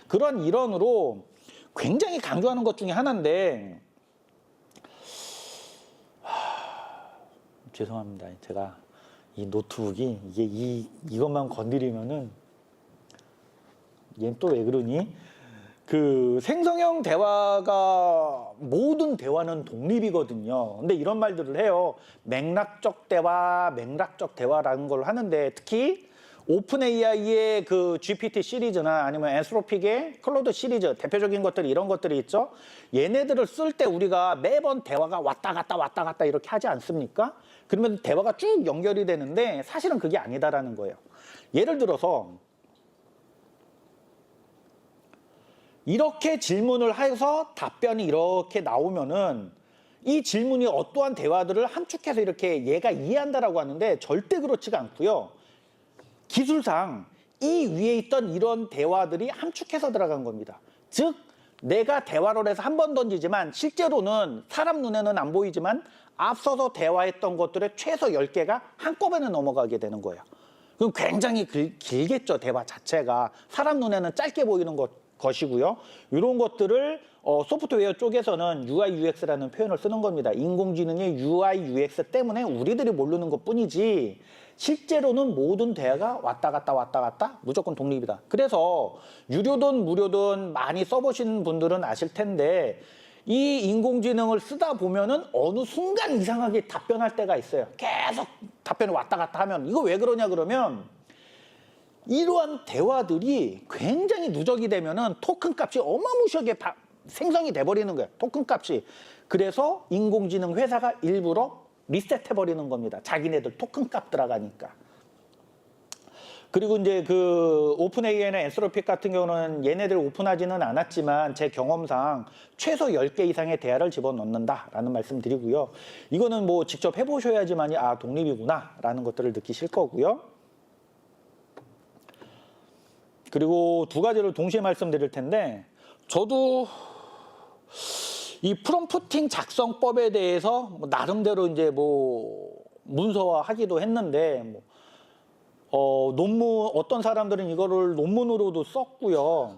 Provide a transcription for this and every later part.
그런 일원으로 굉장히 강조하는 것 중에 하나인데, 죄송합니다. 제가 이 노트북이 이것만 건드리면은 얘는 또 왜 그러니? 그 생성형 대화가 모든 대화는 독립이거든요. 근데 이런 말들을 해요. 맥락적 대화, 맥락적 대화라는 걸 하는데, 특히 오픈 AI의 그 GPT 시리즈나 아니면 앤스로픽의 클로드 시리즈, 대표적인 것들이 이런 것들이 있죠. 얘네들을 쓸 때 우리가 매번 대화가 왔다 갔다 이렇게 하지 않습니까? 그러면 대화가 쭉 연결이 되는데 사실은 그게 아니다라는 거예요. 예를 들어서 이렇게 질문을 해서 답변이 이렇게 나오면은 이 질문이 어떠한 대화들을 함축해서 이렇게 얘가 이해한다라고 하는데, 절대 그렇지가 않고요. 기술상 이 위에 있던 이런 대화들이 함축해서 들어간 겁니다. 즉 내가 대화를 해서 한 번 던지지만 실제로는 사람 눈에는 안 보이지만 앞서서 대화했던 것들의 최소 10개가 한꺼번에 넘어가게 되는 거예요. 그럼 굉장히 길겠죠. 대화 자체가. 사람 눈에는 짧게 보이는 것이고요. 이런 것들을 소프트웨어 쪽에서는 UI, UX라는 표현을 쓰는 겁니다. 인공지능의 UI, UX 때문에 우리들이 모르는 것뿐이지 실제로는 모든 대화가 왔다 갔다 무조건 독립이다. 그래서 유료든 무료든 많이 써보신 분들은 아실 텐데, 이 인공지능을 쓰다 보면은 어느 순간 이상하게 답변할 때가 있어요. 계속 답변이 왔다 갔다 하면. 이거 왜 그러냐 그러면, 이러한 대화들이 굉장히 누적이 되면은 토큰 값이 어마무시하게 생성이 돼버리는 거예요. 토큰 값이. 그래서 인공지능 회사가 일부러 리셋해버리는 겁니다. 자기네들 토큰 값 들어가니까. 그리고 이제 그 오픈 AI나 앤스로픽 같은 경우는 얘네들 오픈하지는 않았지만 제 경험상 최소 10개 이상의 대화를 집어넣는다라는 말씀 드리고요. 이거는 뭐 직접 해보셔야지만이 아, 독립이구나 라는 것들을 느끼실 거고요. 그리고 두 가지를 동시에 말씀드릴 텐데, 저도 이 프롬프팅 작성법에 대해서 뭐 나름대로 이제 뭐 문서화하기도 했는데, 논문, 어떤 사람들은 이거를 논문으로도 썼고요.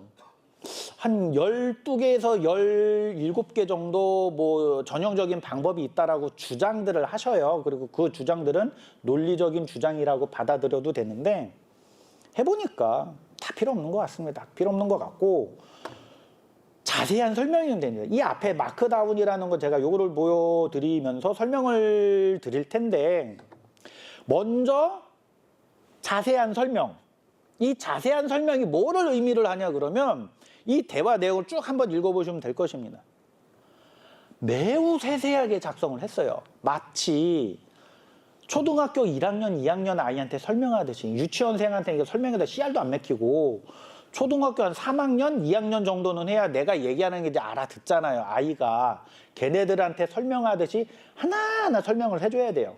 한 12개에서 17개 정도 뭐 전형적인 방법이 있다라고 주장들을 하셔요. 그리고 그 주장들은 논리적인 주장이라고 받아들여도 되는데, 해보니까 다 필요 없는 것 같습니다. 필요 없는 것 같고, 자세한 설명이 됩니다. 이 앞에 마크다운이라는 거 제가 요거를 보여드리면서 설명을 드릴 텐데, 먼저 자세한 설명. 이 자세한 설명이 뭐를 의미를 하냐 그러면 이 대화 내용을 쭉 한번 읽어보시면 될 것입니다. 매우 세세하게 작성을 했어요. 마치 초등학교 1학년, 2학년 아이한테 설명하듯이, 유치원생한테 이거 설명해도 씨알도 안 맥히고, 초등학교 한 3학년, 2학년 정도는 해야 내가 얘기하는 게 이제 알아듣잖아요. 아이가. 걔네들한테 설명하듯이 하나하나 설명을 해줘야 돼요.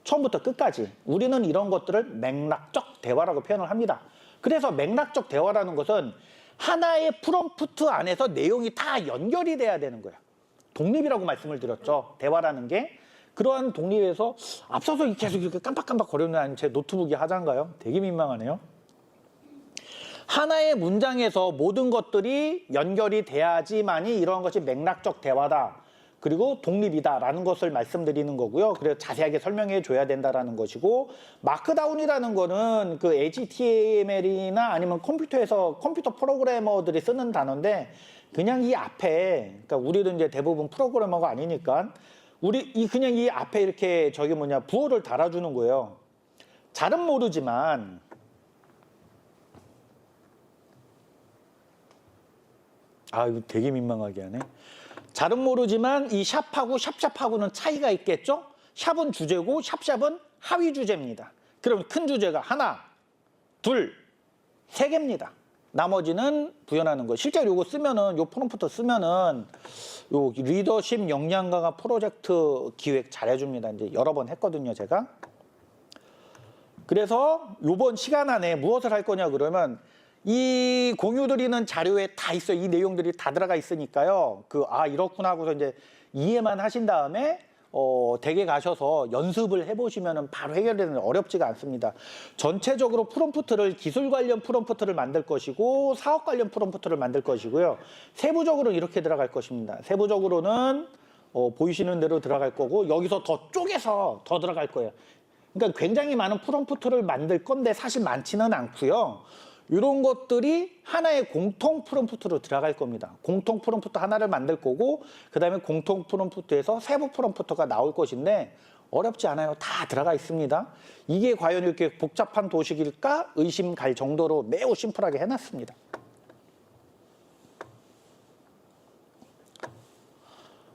처음부터 끝까지. 우리는 이런 것들을 맥락적 대화라고 표현을 합니다. 그래서 맥락적 대화라는 것은 하나의 프롬프트 안에서 내용이 다 연결이 돼야 되는 거예요. 독립이라고 말씀을 드렸죠. 대화라는 게. 그러한 독립에서 앞서서 계속 이렇게 깜빡깜빡 거리는 제 노트북이 하자인가요? 되게 민망하네요. 하나의 문장에서 모든 것들이 연결이 돼야지만이 이러한 것이 맥락적 대화다. 그리고 독립이다라는 것을 말씀드리는 거고요. 그래서 자세하게 설명해 줘야 된다라는 것이고, 마크다운이라는 거는 그 HTML이나 아니면 컴퓨터 프로그래머들이 쓰는 단어인데, 그냥 이 앞에, 그러니까 우리도 이제 대부분 프로그래머가 아니니까 그냥 이 앞에 이렇게 부호를 달아주는 거예요. 잘은 모르지만 이거 되게 민망하게 하네. 잘은 모르지만 이 샵하고 샵샵하고는 차이가 있겠죠? 샵은 주제고 샵샵은 하위 주제입니다. 그럼 큰 주제가 하나, 둘, 세 개입니다. 나머지는 구현하는 거. 실제로 이거 쓰면은, 요 프롬프트 쓰면은 요 리더십 역량 강화 프로젝트 기획 잘해줍니다. 이제 여러 번 했거든요, 제가. 그래서 요번 시간 안에 무엇을 할 거냐 그러면, 이 공유드리는 자료에 다 있어요. 이 내용들이 다 들어가 있으니까요. 이렇구나 하고서 이제 이해만 하신 다음에 댁에 가셔서 연습을 해보시면 바로 해결되는 어렵지가 않습니다. 전체적으로 프롬프트를 기술 관련 프롬프트를 만들 것이고 사업 관련 프롬프트를 만들 것이고요. 세부적으로 이렇게 들어갈 것입니다. 세부적으로는 보이시는 대로 들어갈 거고 여기서 더 쪼개서 더 들어갈 거예요. 그러니까 굉장히 많은 프롬프트를 만들 건데 사실 많지는 않고요. 이런 것들이 하나의 공통 프롬프트로 들어갈 겁니다. 공통 프롬프트 하나를 만들 거고 그다음에 공통 프롬프트에서 세부 프롬프트가 나올 것인데 어렵지 않아요. 다 들어가 있습니다. 이게 과연 이렇게 복잡한 도식일까 의심 갈 정도로 매우 심플하게 해놨습니다.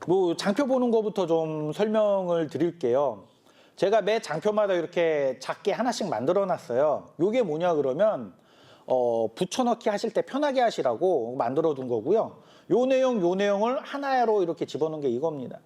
뭐 장표 보는 것부터 좀 설명을 드릴게요. 제가 매 장표마다 이렇게 작게 하나씩 만들어 놨어요. 이게 뭐냐 그러면 붙여넣기 하실 때 편하게 하시라고 만들어 둔 거고요. 요 내용을 하나로 이렇게 집어넣은 게 이겁니다.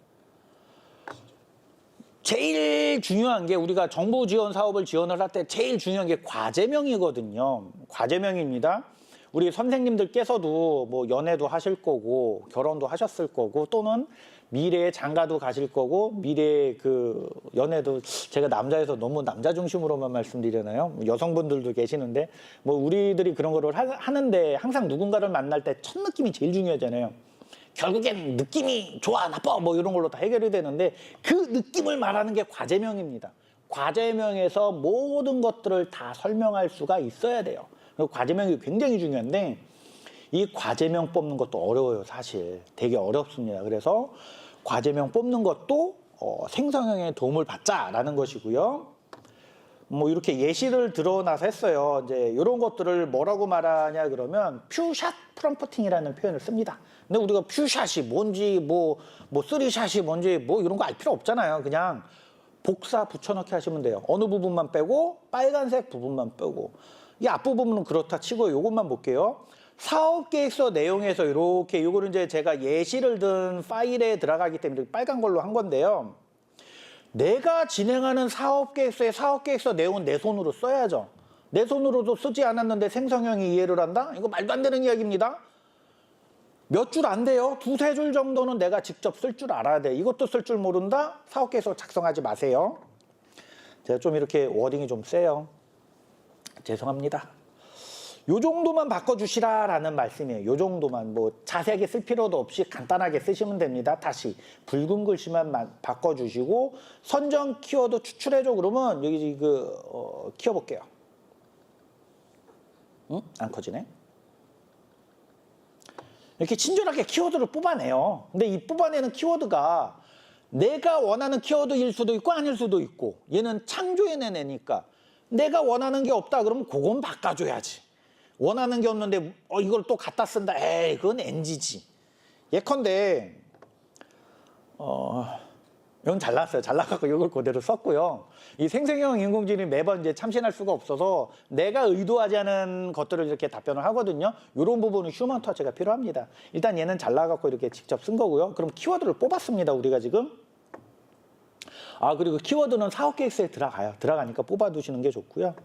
제일 중요한 게 우리가 정부 지원 사업을 지원을 할 때 제일 중요한 게 과제명이거든요. 과제명입니다. 우리 선생님들께서도 뭐 연애도 하실 거고 결혼도 하셨을 거고 또는 미래에 장가도 가실 거고 미래에 그 연애도 제가 남자여서 너무 남자 중심으로만 말씀드리나요? 여성분들도 계시는데 뭐 우리들이 그런 거를 하는데 항상 누군가를 만날 때 첫 느낌이 제일 중요하잖아요. 결국엔 느낌이 좋아 나빠 뭐 이런 걸로 다 해결이 되는데 그 느낌을 말하는 게 과제명입니다. 과제명에서 모든 것들을 다 설명할 수가 있어야 돼요. 과제명이 굉장히 중요한데 이 과제명 뽑는 것도 어려워요. 사실 되게 어렵습니다. 그래서 과제명 뽑는 것도 생성형의 도움을 받자라는 것이고요. 뭐 이렇게 예시를 들어놔서 했어요. 이제 이런 것들을 뭐라고 말하냐 그러면 퓨샷 프롬프팅이라는 표현을 씁니다. 근데 우리가 퓨샷이 뭔지 뭐 쓰리샷이 뭔지 뭐 이런 거 알 필요 없잖아요. 그냥 복사 붙여넣기 하시면 돼요. 어느 부분만 빼고 빨간색 부분만 빼고 이 앞부분은 그렇다 치고 이것만 볼게요. 사업계획서 내용에서 이렇게 요거는 이제 제가 예시를 든 파일에 들어가기 때문에 빨간 걸로 한 건데요. 내가 진행하는 사업계획서의 사업계획서 내용은 내 손으로 써야죠. 내 손으로도 쓰지 않았는데 생성형이 이해를 한다? 이거 말도 안 되는 이야기입니다. 몇 줄 안 돼요. 두세 줄 정도는 내가 직접 쓸 줄 알아야 돼. 이것도 쓸 줄 모른다? 사업계획서 작성하지 마세요. 제가 좀 이렇게 워딩이 좀 세요. 죄송합니다. 요 정도만 바꿔주시라라는 말씀이에요. 요 정도만 뭐 자세하게 쓸 필요도 없이 간단하게 쓰시면 됩니다. 다시 붉은 글씨만 바꿔주시고 선정 키워드 추출해줘 그러면 여기 키워볼게요. 응? 안 커지네. 이렇게 친절하게 키워드를 뽑아내요. 근데 이 뽑아내는 키워드가 내가 원하는 키워드일 수도 있고 아닐 수도 있고 얘는 창조해낸 애니까 내가 원하는 게 없다 그러면 그건 바꿔줘야지. 원하는 게 없는데 이걸 또 갖다 쓴다. 에이 그건 NG지. 예컨대 이건 잘 나왔어요. 잘 나가고 이걸 그대로 썼고요. 이 생성형 인공지능이 매번 이제 참신할 수가 없어서 내가 의도하지 않은 것들을 이렇게 답변을 하거든요. 이런 부분은 휴먼 터치가 필요합니다. 일단 얘는 잘 나가고 이렇게 직접 쓴 거고요. 그럼 키워드를 뽑았습니다. 우리가 지금. 그리고 키워드는 사업계획서에 들어가요. 들어가니까 뽑아두시는 게 좋고요.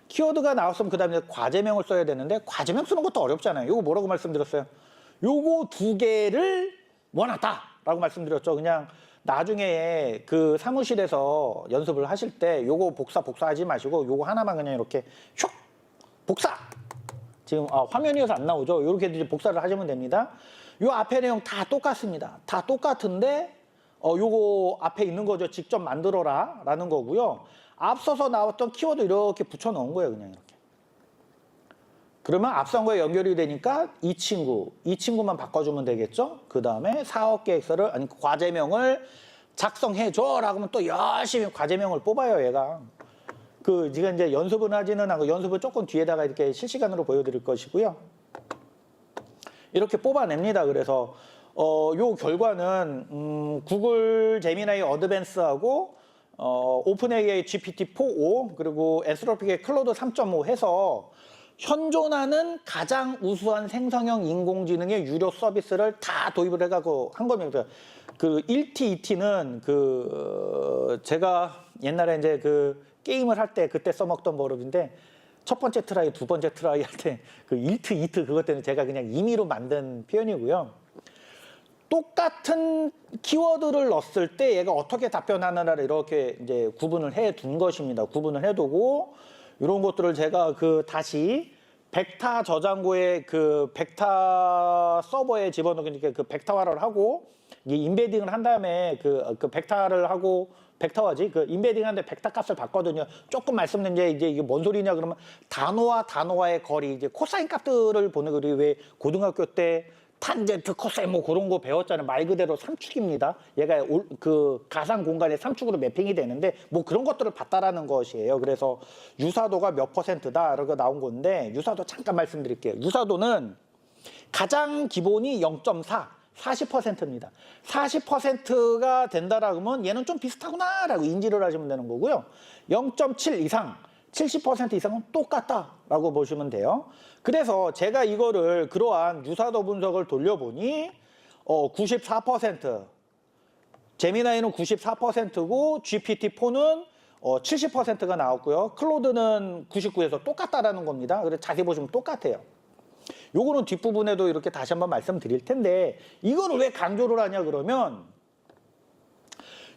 키워드가 나왔으면 그 다음에 과제명을 써야 되는데 과제명 쓰는 것도 어렵잖아요. 이거 뭐라고 말씀드렸어요? 요거 두 개를 원하다라고 말씀드렸죠. 그냥 나중에 그 사무실에서 연습을 하실 때 요거 복사하지 마시고 요거 하나만 그냥 이렇게 슉 복사. 지금 화면이어서 안 나오죠. 이렇게 이제 복사를 하시면 됩니다. 요 앞에 내용 다 똑같습니다. 다 똑같은데 요거 앞에 있는 거죠. 직접 만들어라 라는 거고요. 앞서서 나왔던 키워드 이렇게 붙여 넣은 거예요. 그냥 이렇게. 그러면 앞선 거에 연결이 되니까 이 친구만 바꿔주면 되겠죠. 그 다음에 사업계획서를 아니 과제명을 작성해줘 라고 하면 또 열심히 과제명을 뽑아요. 얘가. 제가 이제 연습은 하지는 않고 연습을 조금 뒤에다가 이렇게 실시간으로 보여드릴 것이고요. 이렇게 뽑아냅니다. 그래서 요 결과는 구글 제미나이 어드밴스하고 오픈AI GPT-4o 그리고 엔스로픽의 클로드 3.5 해서 현존하는 가장 우수한 생성형 인공지능의 유료 서비스를 다 도입을 해가고 한 겁니다. 그 1T, 2T는 제가 옛날에 이제 게임을 할 때 그때 써먹던 버릇인데 첫 번째 트라이, 두 번째 트라이 할 때 1트, 2트 그것 때문에 제가 그냥 임의로 만든 표현이고요. 똑같은 키워드를 넣었을 때 얘가 어떻게 답변하느냐를 이렇게 이제 구분을 해 둔 것입니다. 구분을 해두고 이런 것들을 제가 다시 벡터 저장고에 벡터 서버에 집어넣으니까 벡터화를 하고 이 인베딩을 한 다음에 벡터를 하고 벡터화지 인베딩 하는데 벡터 값을 봤거든요. 조금 말씀드린 이제 이게 뭔 소리냐 그러면 단어와 단어와의 거리 이제 코사인 값들을 보는 거리 왜 고등학교 때 탄젠트, 코사인 뭐 그런 거 배웠잖아요. 말 그대로 삼축입니다. 얘가 가상 공간의 삼축으로 매핑이 되는데 뭐 그런 것들을 봤다라는 것이에요. 그래서 유사도가 몇 %다 이렇게 나온 건데 유사도 잠깐 말씀드릴게요. 유사도는 가장 기본이 0.4, 40%입니다. 40%가 된다라 그러면 얘는 좀 비슷하구나라고 인지를 하시면 되는 거고요. 0.7 이상, 70% 이상은 똑같다라고 보시면 돼요. 그래서 제가 이거를 그러한 유사도 분석을 돌려보니 94%, 제미나이는 94%고 GPT-4는 70%가 나왔고요. 클로드는 99에서 똑같다라는 겁니다. 그래서 자세히 보시면 똑같아요. 요거는 뒷부분에도 이렇게 다시 한번 말씀드릴 텐데 이거를 왜 강조를 하냐 그러면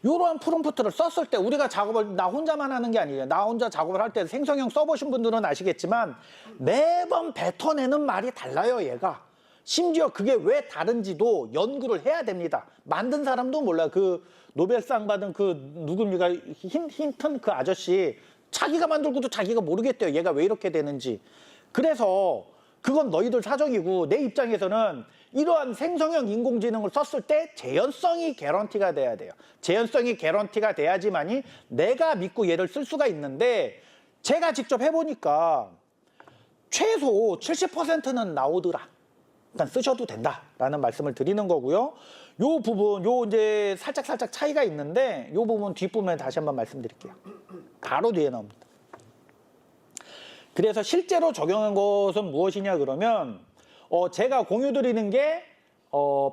이러한 프롬프트를 썼을 때 우리가 작업을 나 혼자만 하는 게 아니에요. 나 혼자 작업을 할 때 생성형 써보신 분들은 아시겠지만 매번 뱉어내는 말이 달라요, 얘가. 심지어 그게 왜 다른지도 연구를 해야 됩니다. 만든 사람도 몰라요. 노벨상 받은 누굽니까? 힌턴 그 아저씨 자기가 만들고도 자기가 모르겠대요. 얘가 왜 이렇게 되는지. 그래서 그건 너희들 사정이고 내 입장에서는 이러한 생성형 인공지능을 썼을 때 재현성이 개런티가 돼야 돼요. 재현성이 개런티가 돼야지만이 내가 믿고 얘를 쓸 수가 있는데 제가 직접 해보니까 최소 70%는 나오더라. 일단 쓰셔도 된다라는 말씀을 드리는 거고요. 요 부분, 이제 살짝 차이가 있는데 요 부분 뒷부분에 다시 한번 말씀드릴게요. 바로 뒤에 나옵니다. 그래서 실제로 적용한 것은 무엇이냐 그러면 제가 공유드리는 게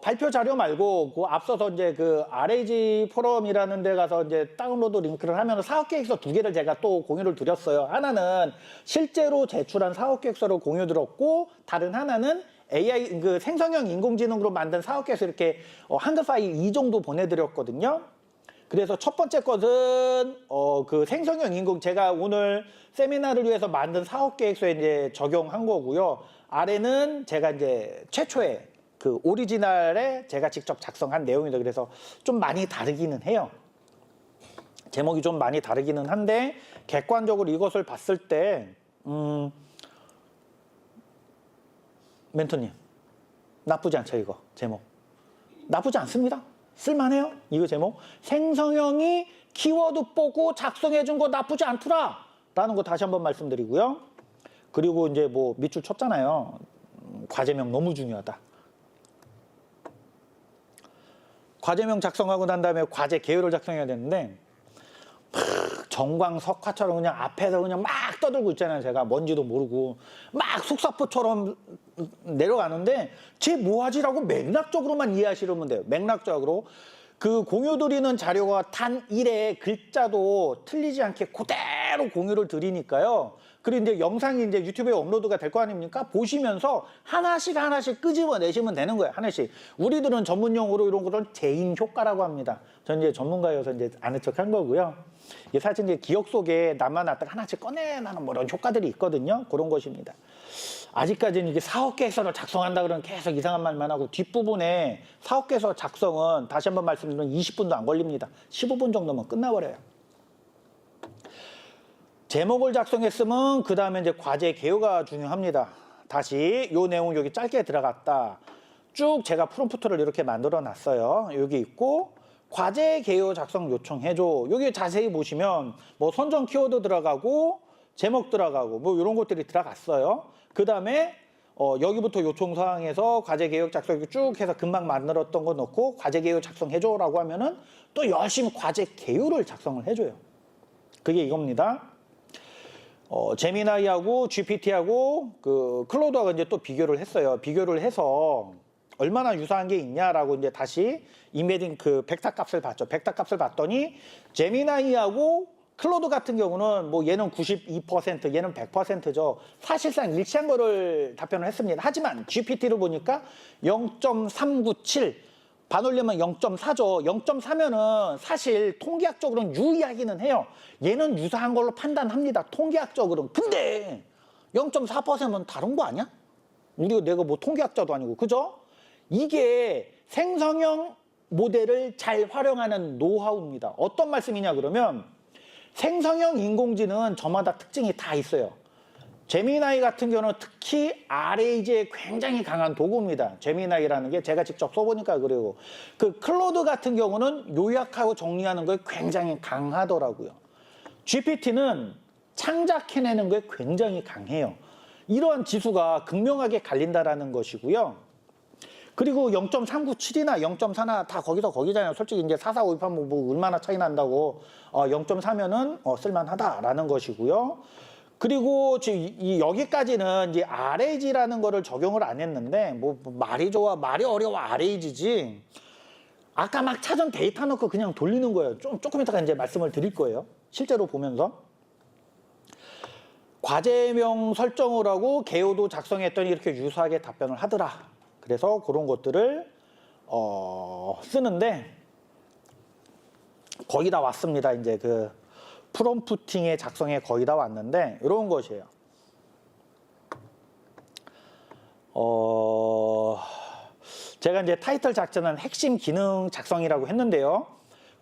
발표 자료 말고 앞서서 이제 RAG 포럼이라는 데 가서 이제 다운로드 링크를 하면 사업계획서 2개를 제가 또 공유를 드렸어요. 하나는 실제로 제출한 사업계획서를 공유드렸고 다른 하나는 AI 생성형 인공지능으로 만든 사업계획서 이렇게 한글 파일 2 정도 보내드렸거든요. 그래서 첫 번째 것은 생성형 인공 제가 오늘 세미나를 위해서 만든 사업 계획서에 이제 적용한 거고요. 아래는 제가 이제 최초의 오리지널에 제가 직접 작성한 내용입니다. 그래서 좀 많이 다르기는 해요. 제목이 좀 많이 다르기는 한데 객관적으로 이것을 봤을 때 멘토님 나쁘지 않죠 이거 제목 나쁘지 않습니다. 쓸만해요. 이거 제목 생성형이 키워드 보고 작성해 준 거 나쁘지 않더라 라는 거 다시 한번 말씀드리고요. 그리고 이제 뭐 밑줄 쳤잖아요. 과제명 너무 중요하다. 과제명 작성하고 난 다음에 과제 개요를 작성해야 되는데 정광석화처럼 그냥 앞에서 그냥 막 떠들고 있잖아요. 제가 뭔지도 모르고 막 속사포처럼 내려가는데 쟤 뭐하지라고 맥락적으로만 이해하시려면 돼요. 맥락적으로 공유드리는 자료가 단 1의 글자도 틀리지 않게 그대로 공유를 드리니까요. 그리고 이제 영상이 이제 유튜브에 업로드가 될 거 아닙니까? 보시면서 하나씩 끄집어내시면 되는 거예요. 하나씩. 우리들은 전문용어로 이런 거를 제인 효과라고 합니다. 전 이제 전문가여서 이제 아는 척 한 거고요. 이게 사실 이제 기억 속에 남아놨다가 하나씩 꺼내나는 뭐 이런 효과들이 있거든요. 그런 것입니다. 아직까지는 이게 사업계획서를 작성한다 그러면 계속 이상한 말만 하고 뒷부분에 사업계획서 작성은 다시 한번 말씀드리면 20분도 안 걸립니다. 15분 정도면 끝나버려요. 제목을 작성했으면 그 다음에 이제 과제 개요가 중요합니다. 다시 요 내용 여기 짧게 들어갔다. 쭉 제가 프롬프트를 이렇게 만들어 놨어요. 여기 있고 과제 개요 작성 요청해줘. 여기 자세히 보시면 뭐 선정 키워드 들어가고 제목 들어가고 뭐 이런 것들이 들어갔어요. 그 다음에 여기부터 요청 사항에서 과제 개요 작성 쭉 해서 금방 만들었던 거 넣고 과제 개요 작성해줘라고 하면은 또 열심히 과제 개요를 작성을 해줘요. 그게 이겁니다. 제미나이하고 GPT하고 클로드하고 이제 또 비교를 했어요. 비교를 해서 얼마나 유사한 게 있냐라고 이제 다시 인베딩 벡터 값을 봤죠. 벡터 값을 봤더니 제미나이하고 클로드 같은 경우는 뭐 얘는 92%, 얘는 100%죠. 사실상 일치한 거를 답변을 했습니다. 하지만 GPT를 보니까 0.397, 반올림은 0.4죠. 0.4면은 사실 통계학적으로는 유의하기는 해요. 얘는 유사한 걸로 판단합니다. 통계학적으로는. 근데 0.4%면 다른 거 아니야? 내가 뭐 통계학자도 아니고. 그죠? 이게 생성형 모델을 잘 활용하는 노하우입니다. 어떤 말씀이냐 그러면 생성형 인공지능은 저마다 특징이 다 있어요. 제미나이 같은 경우는 특히 RAG에 굉장히 강한 도구입니다. 제미나이라는 게 제가 직접 써보니까 그리고 그 클로드 같은 경우는 요약하고 정리하는 거에 굉장히 강하더라고요. GPT는 창작해내는 거에 굉장히 강해요. 이러한 지수가 극명하게 갈린다라는 것이고요. 그리고 0.397이나 0.4나 다 거기서 거기잖아요. 솔직히 이제 4, 4, 5, 6 하면 뭐 얼마나 차이 난다고 0.4면은 쓸만하다라는 것이고요. 그리고 지금 여기까지는 이제 RAG라는 거를 적용을 안 했는데 뭐 말이 좋아 말이 어려워 RAG지. 아까 막 찾은 데이터 넣고 그냥 돌리는 거예요. 조금 이따가 이제 말씀을 드릴 거예요. 실제로 보면서. 과제명 설정을 하고 개요도 작성했더니 이렇게 유사하게 답변을 하더라. 그래서 그런 것들을 쓰는데 거의 다 왔습니다. 이제 그 프롬프팅의 작성에 거의 다 왔는데 이런 것이에요. 제가 이제 타이틀 작전은 핵심 기능 작성이라고 했는데요.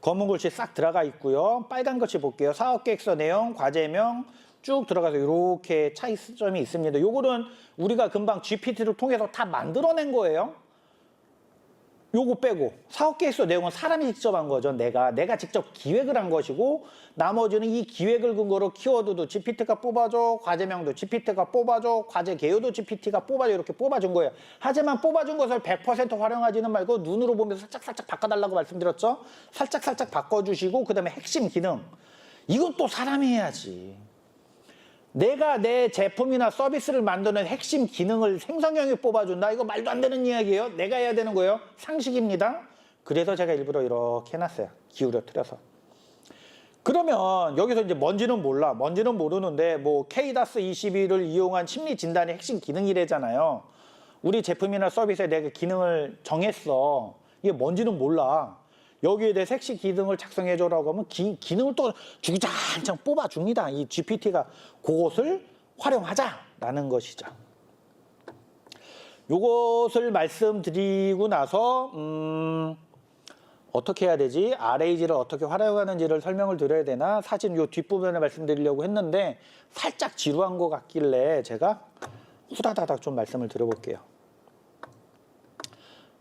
검은 글씨 싹 들어가 있고요. 빨간 글씨 볼게요. 사업계획서 내용, 과제명 쭉 들어가서 이렇게 차이점이 있습니다. 요거는 우리가 금방 GPT를 통해서 다 만들어낸 거예요. 요거 빼고 사업계획서 내용은 사람이 직접 한 거죠. 내가 직접 기획을 한 것이고 나머지는 이 기획을 근거로 키워드도 GPT가 뽑아줘, 과제명도 GPT가 뽑아줘, 과제 개요도 GPT가 뽑아줘 이렇게 뽑아준 거예요. 하지만 뽑아준 것을 100% 활용하지는 말고 눈으로 보면서 살짝살짝 바꿔달라고 말씀드렸죠. 살짝살짝 바꿔주시고 그 다음에 핵심 기능 이건 또 사람이 해야지. 내가 내 제품이나 서비스를 만드는 핵심 기능을 생성형이 뽑아준다? 이거 말도 안 되는 이야기예요. 내가 해야 되는 거예요. 상식입니다. 그래서 제가 일부러 이렇게 해놨어요. 기울여 틀어서. 그러면 여기서 이제 뭔지는 몰라. 뭔지는 모르는데 뭐 K-21을 이용한 심리 진단의 핵심 기능이래잖아요. 우리 제품이나 서비스에 내가 기능을 정했어. 이게 뭔지는 몰라. 여기에 대해 핵심 기능을 작성해줘라고 하면 기능을 또 주구장창 뽑아줍니다. 이 GPT가 그것을 활용하자라는 것이죠. 요것을 말씀드리고 나서 어떻게 해야 되지? RAG를 어떻게 활용하는지를 설명을 드려야 되나? 사실 요 뒷부분을 말씀드리려고 했는데 살짝 지루한 것 같길래 제가 후다다닥 좀 말씀을 드려볼게요.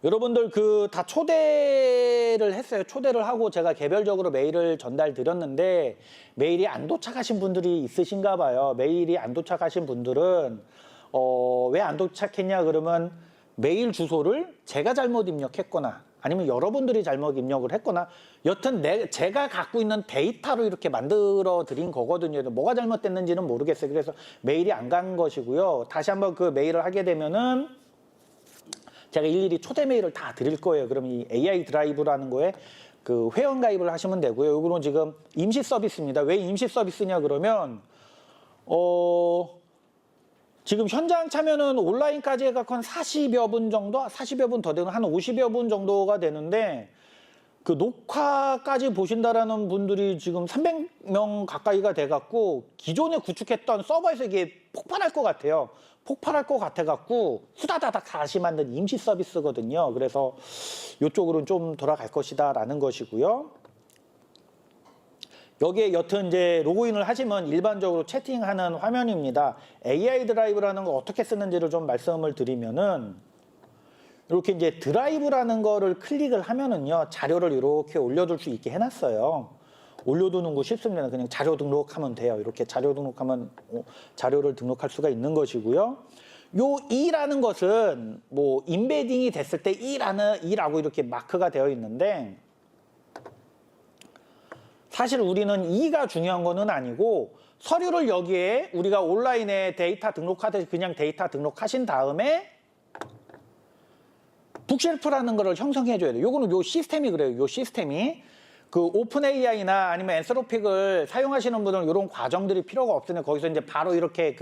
여러분들 다 초대를 했어요. 초대를 하고 제가 개별적으로 메일을 전달 드렸는데 메일이 안 도착하신 분들이 있으신가 봐요. 메일이 안 도착하신 분들은 왜 안 도착했냐 그러면 메일 주소를 제가 잘못 입력했거나 아니면 여러분들이 잘못 입력을 했거나 여튼 제가 갖고 있는 데이터로 이렇게 만들어 드린 거거든요. 뭐가 잘못됐는지는 모르겠어요. 그래서 메일이 안 간 것이고요. 다시 한번 그 메일을 하게 되면은 제가 일일이 초대 메일을 다 드릴 거예요. 그럼 이 AI 드라이브라는 거에 그 회원 가입을 하시면 되고요. 이거는 지금 임시 서비스입니다. 왜 임시 서비스냐 그러면 지금 현장 참여는 온라인까지 해갖고 한 40여 분 정도, 40여 분 더 되는 한 50여 분 정도가 되는데 그 녹화까지 보신다라는 분들이 지금 300명 가까이가 돼갖고 기존에 구축했던 서버에서 이게 폭발할 것 같아요. 폭발할 것 같아갖고 후다다닥 다시 만든 임시 서비스거든요. 그래서 이쪽으로는 좀 돌아갈 것이다라는 것이고요. 여기에 여튼 이제 로그인을 하시면 일반적으로 채팅하는 화면입니다. AI 드라이브라는 거 어떻게 쓰는지를 좀 말씀을 드리면은 이렇게 이제 드라이브라는 거를 클릭을 하면은요 자료를 이렇게 올려둘 수 있게 해놨어요. 올려두는 거 쉽습니다. 그냥 자료 등록하면 돼요. 이렇게 자료 등록하면 자료를 등록할 수가 있는 것이고요. 요 E라는 것은 뭐 인베딩이 됐을 때 E라고 이렇게 마크가 되어 있는데 사실 우리는 E가 중요한 거는 아니고 서류를 여기에 우리가 온라인에 데이터 등록하듯이 그냥 데이터 등록하신 다음에 북쉘프라는 거를 형성해 줘야 돼요. 요거는 요 시스템이 그래요. 요 시스템이 그 오픈 AI나 아니면 앤서로픽을 사용하시는 분들은 이런 과정들이 필요가 없으니 거기서 이제 바로 이렇게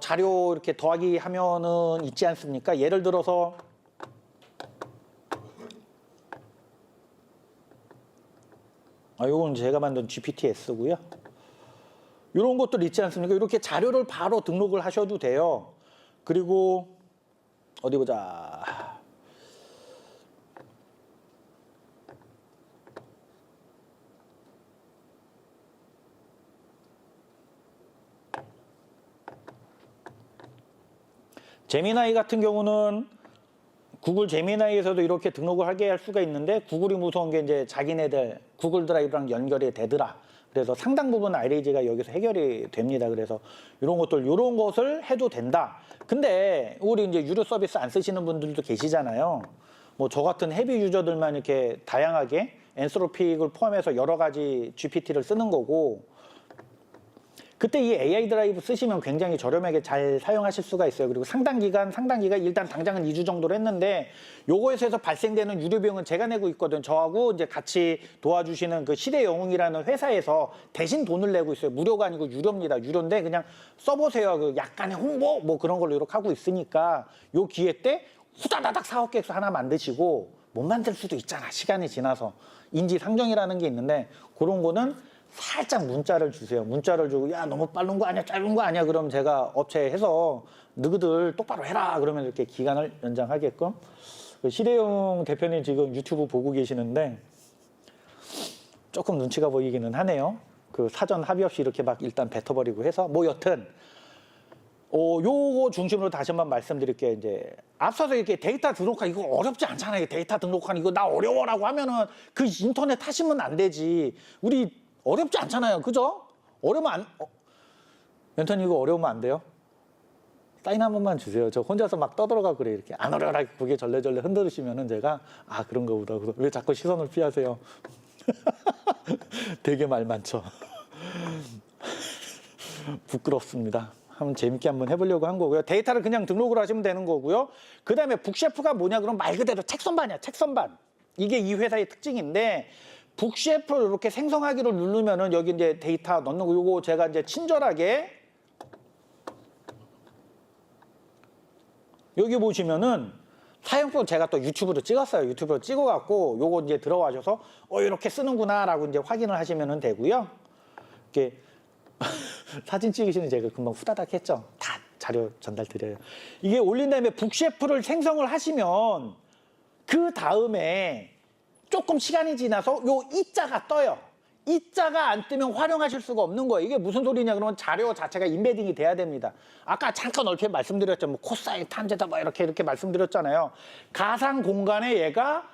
자료 이렇게 더하기 하면은 있지 않습니까? 예를 들어서 요건 제가 만든 GPTS고요. 이런 것들 있지 않습니까? 이렇게 자료를 바로 등록을 하셔도 돼요. 그리고 어디 보자. 제미나이 같은 경우는 구글 제미나이에서도 이렇게 등록을 하게 할 수가 있는데 구글이 무서운 게 이제 자기네들 구글 드라이브랑 연결이 되더라. 그래서 상당 부분 IRAG가 여기서 해결이 됩니다. 그래서 이런 것을 해도 된다. 근데 우리 이제 유료 서비스 안 쓰시는 분들도 계시잖아요. 뭐 저 같은 헤비 유저들만 이렇게 다양하게 엔스로픽을 포함해서 여러 가지 GPT를 쓰는 거고, 그때 이 AI 드라이브 쓰시면 굉장히 저렴하게 잘 사용하실 수가 있어요. 그리고 상당 기간 일단 당장은 2주 정도로 했는데 요거에서 발생되는 유료 비용은 제가 내고 있거든. 저하고 이제 같이 도와주시는 그 시대영웅이라는 회사에서 대신 돈을 내고 있어요. 무료가 아니고 유료입니다. 유료인데 그냥 써보세요. 그 약간의 홍보 뭐 그런 걸로 이렇게 하고 있으니까 요 기회 때 후다다닥 사업 계획서 하나 만드시고 못 만들 수도 있잖아. 시간이 지나서. 인지상정이라는 게 있는데 그런 거는 살짝 문자를 주세요. 문자를 주고 야 너무 빠른 거 아니야 짧은 거 아니야 그럼 제가 업체에 해서 너희들 똑바로 해라 그러면 이렇게 기간을 연장하게끔. 시대용 대표님 지금 유튜브 보고 계시는데 조금 눈치가 보이기는 하네요. 그 사전 합의 없이 이렇게 막 일단 뱉어버리고 해서 뭐 여튼 요거 중심으로 다시 한번 말씀드릴게요. 이제 앞서서 이렇게 데이터 등록하기 이거 어렵지 않잖아요. 데이터 등록하는 이거 나 어려워라고 하면은 그 인터넷 하시면 안 되지. 우리 어렵지 않잖아요. 그죠? 어려우면 멘토님 이거 어려우면 안 돼요? 사인 한 번만 주세요. 저 혼자서 막 떠들어가고 그래. 이렇게 안 어려워라 고개 절레절레 흔들으시면은 제가 그런가 보다. 왜 자꾸 시선을 피하세요? 되게 말 많죠. 부끄럽습니다. 한번 재밌게 한번 해보려고 한 거고요. 데이터를 그냥 등록을 하시면 되는 거고요. 그 다음에 북셰프가 뭐냐 그럼 말 그대로 책선반이야. 책선반. 이게 이 회사의 특징인데 북셰프를 이렇게 생성하기를 누르면은 여기 이제 데이터 넣는 거 요거 제가 이제 친절하게 여기 보시면은 사용법 제가 또 유튜브로 찍었어요. 유튜브로 찍어갖고 요거 이제 들어가셔서 이렇게 쓰는구나라고 이제 확인을 하시면은 되고요. 이렇게 사진 찍으시는 제가 금방 후다닥 했죠. 다 자료 전달 드려요. 이게 올린 다음에 북셰프를 생성을 하시면 그 다음에 조금 시간이 지나서 요 이자가 떠요. 이자가 안 뜨면 활용하실 수가 없는 거예요. 이게 무슨 소리냐 그러면 자료 자체가 인베딩이 돼야 됩니다. 아까 잠깐 얼핏 말씀드렸죠. 뭐 코사인, 탄제다 뭐 이렇게 말씀드렸잖아요. 가상 공간에 얘가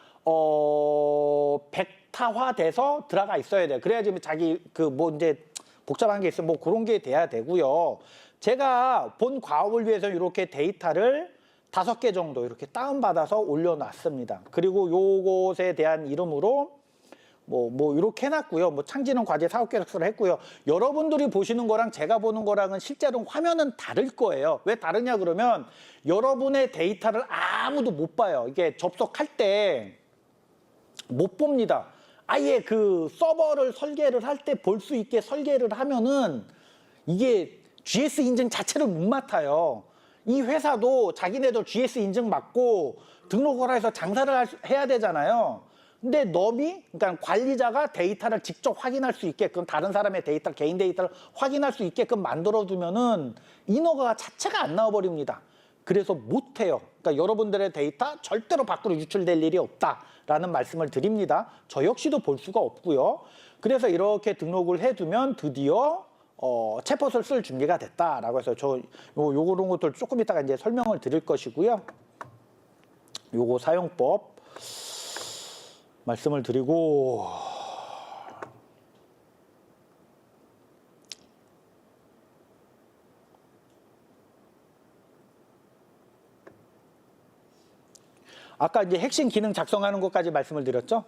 벡터화돼서 들어가 있어야 돼요. 그래야지 자기 그 뭐 이제 복잡한 게 있으면 뭐 그런 게 돼야 되고요. 제가 본 과업을 위해서 이렇게 데이터를 5개 정도 이렇게 다운받아서 올려놨습니다. 그리고 요것에 대한 이름으로 뭐 이렇게 해놨고요. 뭐 창진은 과제 사업 계획서를 했고요. 여러분들이 보시는 거랑 제가 보는 거랑은 실제로 화면은 다를 거예요. 왜 다르냐 그러면 여러분의 데이터를 아무도 못 봐요. 이게 접속할 때 못 봅니다. 아예 그 서버를 설계를 할 때 볼 수 있게 설계를 하면은 이게 GS 인증 자체를 못 맡아요. 이 회사도 자기네도 GS 인증 받고 등록을 해서 장사를 해야 되잖아요. 근데 너비, 그러니까 관리자가 데이터를 직접 확인할 수 있게끔 다른 사람의 데이터, 개인 데이터를 확인할 수 있게끔 만들어두면은 인허가 자체가 안 나와버립니다. 그래서 못해요. 그러니까 여러분들의 데이터 절대로 밖으로 유출될 일이 없다라는 말씀을 드립니다. 저 역시도 볼 수가 없고요. 그래서 이렇게 등록을 해두면 드디어 챗봇을 쓸 준비가 됐다라고 해서 요런 것들 조금 이따가 이제 설명을 드릴 것이고요. 요거 사용법 말씀을 드리고 아까 이제 핵심 기능 작성하는 것까지 말씀을 드렸죠.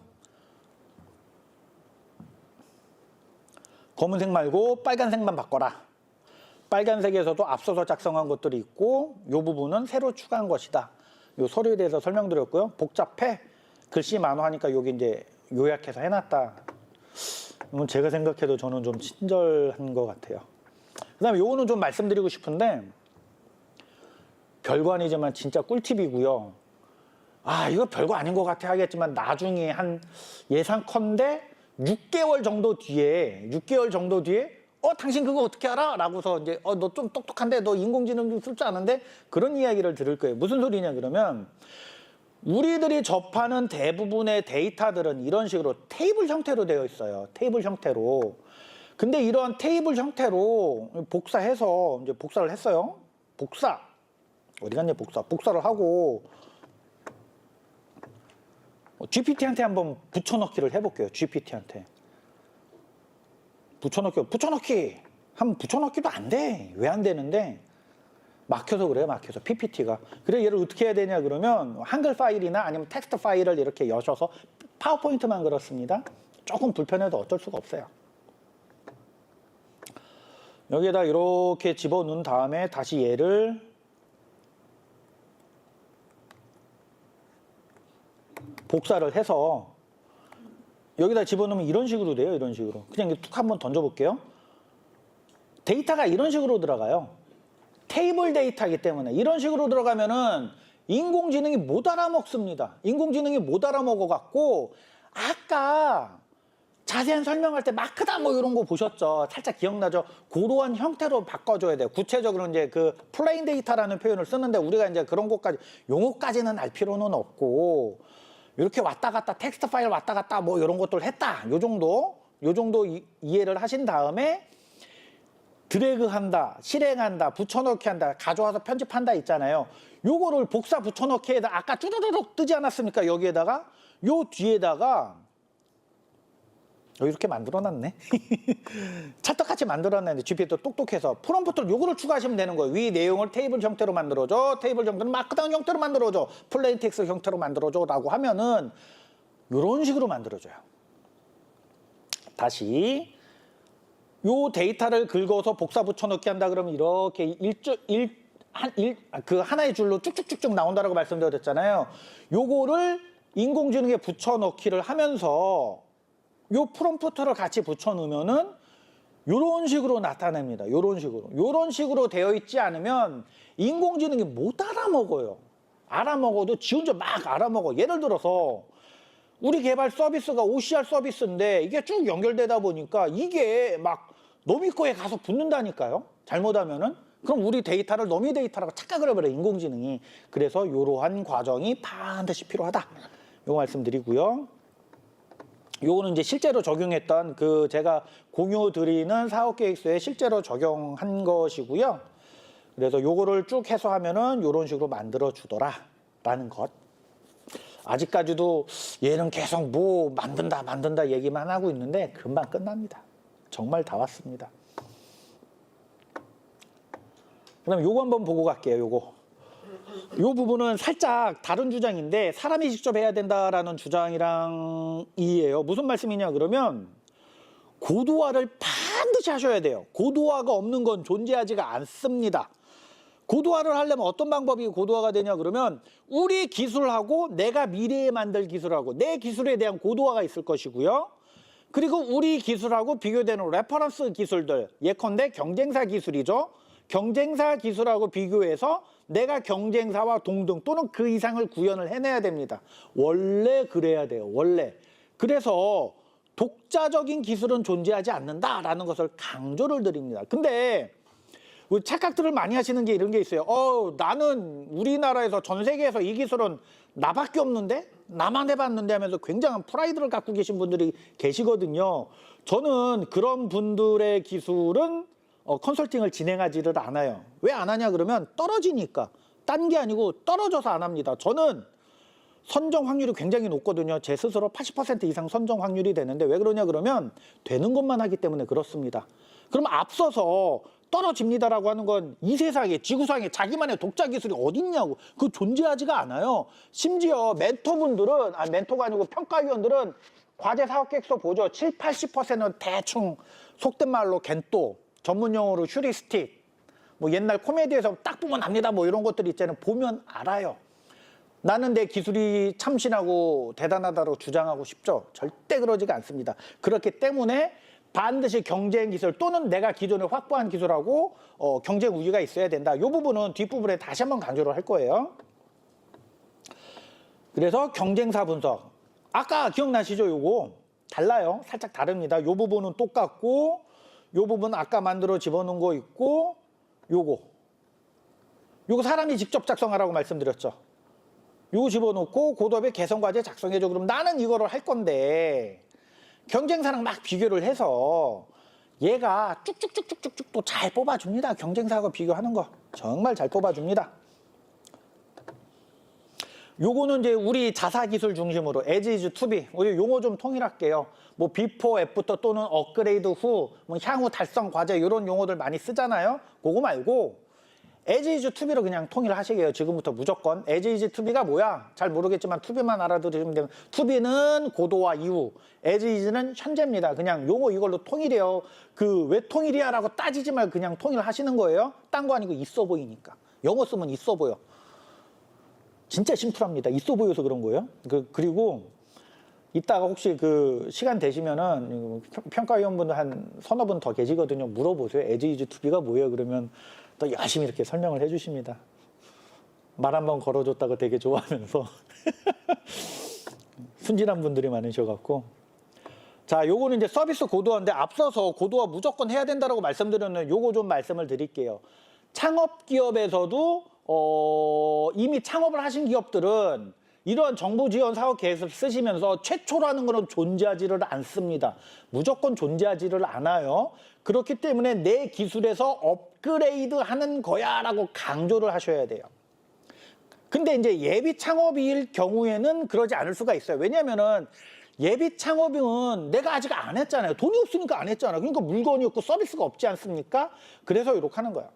검은색 말고 빨간색만 바꿔라. 빨간색에서도 앞서서 작성한 것들이 있고 이 부분은 새로 추가한 것이다. 이 서류에 대해서 설명드렸고요. 복잡해. 글씨 많아하니까 여기 이제 요약해서 해놨다. 이건 제가 생각해도 저는 좀 친절한 것 같아요. 그 다음에 요거는 좀 말씀드리고 싶은데 별거 아니지만 진짜 꿀팁이고요. 이거 별거 아닌 것 같아 하겠지만 나중에 한 예상컨대 6개월 정도 뒤에 당신 그거 어떻게 알아? 라고서 이제 너 좀 똑똑한데 너 인공지능 좀 쓸 줄 아는데 그런 이야기를 들을 거예요. 무슨 소리냐 그러면 우리들이 접하는 대부분의 데이터들은 이런 식으로 테이블 형태로 되어 있어요. 테이블 형태로. 근데 이런 테이블 형태로 복사해서 이제 복사를 했어요. 복사. 어디 갔냐 복사. 복사를 하고 GPT한테 한번 붙여넣기를 해볼게요. GPT한테. 붙여넣기. 한번 붙여넣기도 안 돼. 왜 안 되는데? 막혀서 그래요. 막혀서. PPT가. 그래 얘를 어떻게 해야 되냐 그러면 한글 파일이나 아니면 텍스트 파일을 이렇게 여셔서 파워포인트만 그렇습니다. 조금 불편해도 어쩔 수가 없어요. 여기에다 이렇게 집어넣은 다음에 다시 얘를 복사를 해서 여기다 집어넣으면 이런 식으로 돼요. 이런 식으로. 그냥 툭 한번 던져볼게요. 데이터가 이런 식으로 들어가요. 테이블 데이터이기 때문에 이런 식으로 들어가면은 인공지능이 못 알아먹습니다. 인공지능이 못 알아먹어갖고 아까 자세한 설명할 때 마크다 뭐 이런 거 보셨죠? 살짝 기억나죠? 고러한 형태로 바꿔줘야 돼요. 구체적으로 이제 그 플레인 데이터라는 표현을 쓰는데 우리가 이제 그런 것까지 용어까지는 알 필요는 없고 이렇게 왔다 갔다 텍스트 파일 왔다 갔다 뭐 이런 것들 했다. 요 정도 이해를 하신 다음에 드래그한다, 실행한다, 붙여넣기 한다, 가져와서 편집한다 있잖아요. 요거를 복사 붙여넣기에다 아까 쭈르륵 뜨지 않았습니까? 여기에다가 요 뒤에다가 이렇게 만들어놨네. 찰떡같이 만들어놨는데 GPT도 똑똑해서 프롬프트를 요거를 추가하시면 되는 거예요. 위 내용을 테이블 형태로 만들어줘. 테이블 형태는 마크다운 형태로 만들어줘. 플레인 텍스트 형태로 만들어줘. 라고 하면은 요런 식으로 만들어줘요. 다시 요 데이터를 긁어서 복사 붙여넣기 한다 그러면 이렇게 그 하나의 줄로 쭉쭉쭉쭉 나온다라고 말씀드렸잖아요. 요거를 인공지능에 붙여넣기를 하면서 요 프롬프트를 같이 붙여넣으면은 요런 식으로 나타냅니다. 요런 식으로 되어 있지 않으면 인공지능이 못 알아먹어요. 알아먹어도 지 혼자 막 알아먹어. 예를 들어서 우리 개발 서비스가 OCR 서비스인데 이게 쭉 연결되다 보니까 이게 막 너미 거에 가서 붙는다니까요. 잘못하면은. 그럼 우리 데이터를 너미 데이터라고 착각을 해버려요. 인공지능이. 그래서 이러한 과정이 반드시 필요하다. 요거 말씀드리고요. 요거는 이제 실제로 적용했던 그 제가 공유 드리는 사업계획서에 실제로 적용한 것이고요. 그래서 요거를 쭉 해서 하면은 요런 식으로 만들어 주더라라는 것. 아직까지도 얘는 계속 뭐 만든다 얘기만 하고 있는데 금방 끝납니다. 정말 다 왔습니다. 그다음에 요거 한번 보고 갈게요. 요거. 요 부분은 살짝 다른 주장인데 사람이 직접 해야 된다라는 주장이랑 이에요. 무슨 말씀이냐 그러면 고도화를 반드시 하셔야 돼요. 고도화가 없는 건 존재하지가 않습니다. 고도화를 하려면 어떤 방법이 고도화가 되냐 그러면 우리 기술하고 내가 미래에 만들 기술하고 내 기술에 대한 고도화가 있을 것이고요. 그리고 우리 기술하고 비교되는 레퍼런스 기술들, 예컨대 경쟁사 기술이죠. 경쟁사 기술하고 비교해서 내가 경쟁사와 동등 또는 그 이상을 구현을 해내야 됩니다. 원래 그래야 돼요. 원래. 그래서 독자적인 기술은 존재하지 않는다라는 것을 강조를 드립니다. 근데 착각들을 많이 하시는 게 이런 게 있어요. 나는 우리나라에서 전 세계에서 이 기술은 나밖에 없는데? 나만 해봤는데 하면서 굉장한 프라이드를 갖고 계신 분들이 계시거든요. 저는 그런 분들의 기술은 컨설팅을 진행하지를 않아요. 왜 안 하냐 그러면 떨어지니까. 딴 게 아니고 떨어져서 안 합니다. 저는 선정 확률이 굉장히 높거든요. 제 스스로 80% 이상 선정 확률이 되는데 왜 그러냐 그러면 되는 것만 하기 때문에 그렇습니다. 그럼 앞서서 떨어집니다라고 하는 건 이 세상에 지구상에 자기만의 독자 기술이 어딨냐고. 그거 존재하지가 않아요. 심지어 멘토분들은 멘토가 아니고 평가위원들은 과제 사업계획서 보죠. 7, 80%는 대충 속된 말로 겐또 전문 용어로 휴리스틱 뭐 옛날 코미디에서 딱 보면 압니다 뭐 이런 것들 있잖아요. 보면 알아요. 나는 내 기술이 참신하고 대단하다고 주장하고 싶죠. 절대 그러지가 않습니다. 그렇기 때문에 반드시 경쟁 기술 또는 내가 기존에 확보한 기술하고 경쟁 우위가 있어야 된다. 이 부분은 뒷부분에 다시 한번 강조를 할 거예요. 그래서 경쟁사 분석. 아까 기억나시죠? 요거. 달라요. 살짝 다릅니다. 요 부분은 똑같고 요 부분 아까 만들어 집어넣은 거 있고 요거 사람이 직접 작성하라고 말씀드렸죠. 요거 집어넣고 고도압의 개선과제 작성해줘. 그럼 나는 이거를 할 건데 경쟁사랑 막 비교를 해서 얘가 쭉쭉쭉쭉쭉 또 잘 뽑아줍니다. 경쟁사하고 비교하는 거 정말 잘 뽑아줍니다. 요거는 이제 우리 자사기술 중심으로 as is to be 우리 용어 좀 통일할게요. 뭐 before, after 또는 업그레이드 후, 뭐 향후 달성 과제 이런 용어들 많이 쓰잖아요. 그거 말고 as is to be로 그냥 통일하시게요. 지금부터 무조건 as is to be가 뭐야? 잘 모르겠지만 to be만 알아들으시면 되면 to be는 고도와 이후, as is는 현재입니다. 그냥 용어 이걸로 통일해요. 그 왜 통일이야 라고 따지지 말고 그냥 통일하시는 거예요. 딴 거 아니고 있어 보이니까. 영어 쓰면 있어 보여. 진짜 심플합니다. 있어 보여서 그런 거예요. 그리고 이따가 혹시 그 시간 되시면은 평가위원분들 한 서너 분 더 계시거든요. 물어보세요. as is to be가 뭐예요? 그러면 또 열심히 이렇게 설명을 해주십니다. 말 한 번 걸어줬다고 되게 좋아하면서 순진한 분들이 많으셔갖고. 자, 요거는 이제 서비스 고도화인데 앞서서 고도화 무조건 해야 된다고 말씀드렸는데 요거 좀 말씀을 드릴게요. 창업 기업에서도 이미 창업을 하신 기업들은 이런 정부 지원 사업 계획을 쓰시면서 최초라는 거는 존재하지를 않습니다. 무조건 존재하지를 않아요. 그렇기 때문에 내 기술에서 업그레이드 하는 거야 라고 강조를 하셔야 돼요. 근데 이제 예비 창업일 경우에는 그러지 않을 수가 있어요. 왜냐면은 예비 창업은 내가 아직 안 했잖아요. 돈이 없으니까 안 했잖아요. 그러니까 물건이 없고 서비스가 없지 않습니까? 그래서 이렇게 하는 거예요.